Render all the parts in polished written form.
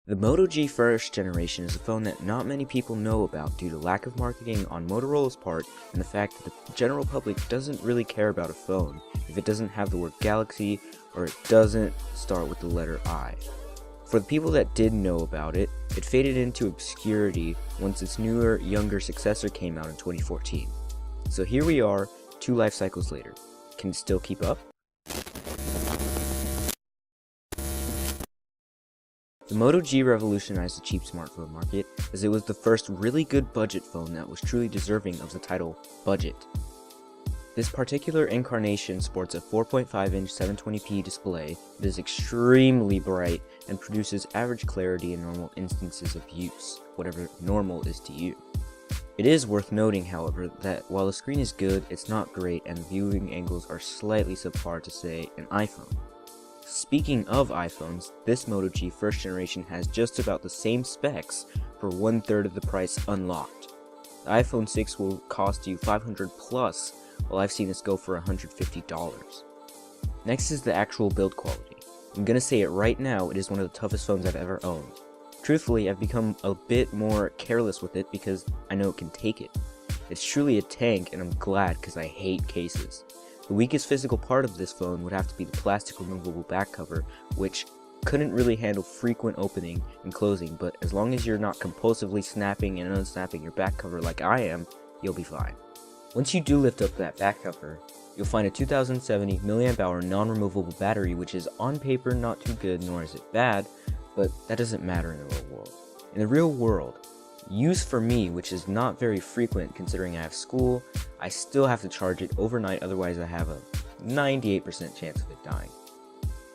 The Moto G first generation is a phone that not many people know about due to lack of marketing on Motorola's part and the fact that the general public doesn't really care about a phone if it doesn't have the word Galaxy or it doesn't start with the letter I. For the people that did know about it, it faded into obscurity once its newer, younger successor came out in 2014. So here we are, 2 life cycles later. Can it still keep up? The Moto G revolutionized the cheap smartphone market as it was the first really good budget phone that was truly deserving of the title budget. This particular incarnation sports a 4.5-inch 720p display that is extremely bright and produces average clarity in normal instances of use, whatever normal is to you. It is worth noting, however, that while the screen is good, it's not great and viewing angles are slightly subpar to, say, an iPhone. Speaking of iPhones, this Moto G first generation has just about the same specs for 1/3 of the price unlocked. The iPhone 6 will cost you $500 plus, while I've seen this go for $150. Next is the actual build quality. I'm gonna say it right now, it is one of the toughest phones I've ever owned. Truthfully, I've become a bit more careless with it because I know it can take it. It's truly a tank and I'm glad because I hate cases. The weakest physical part of this phone would have to be the plastic removable back cover, which couldn't really handle frequent opening and closing, but as long as you're not compulsively snapping and unsnapping your back cover like I am, you'll be fine. Once you do lift up that back cover, you'll find a 2070 mAh non-removable battery, which is on paper not too good nor is it bad, but that doesn't matter in the real world. In the real world, use for me, which is not very frequent considering I have school, I still have to charge it overnight, otherwise I have a 98% chance of it dying.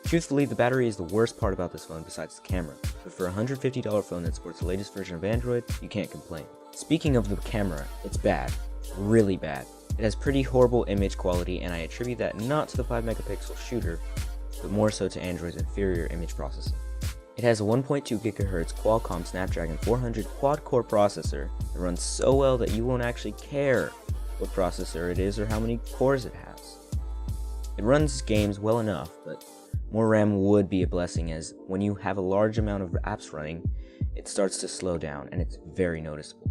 Truthfully, the battery is the worst part about this phone besides the camera, but for a $150 phone that supports the latest version of Android, you can't complain. Speaking of the camera, it's bad. Really bad. It has pretty horrible image quality and I attribute that not to the 5-megapixel shooter, but more so to Android's inferior image processing. It has a 1.2 GHz Qualcomm Snapdragon 400 quad-core processor that runs so well that you won't actually care what processor it is or how many cores it has. It runs games well enough, but more RAM would be a blessing as when you have a large amount of apps running, it starts to slow down and it's very noticeable.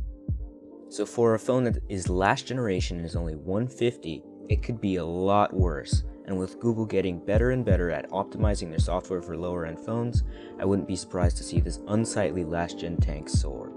So for a phone that is last generation and is only $150, it could be a lot worse. And with Google getting better and better at optimizing their software for lower end phones, I wouldn't be surprised to see this unsightly last gen tank soar.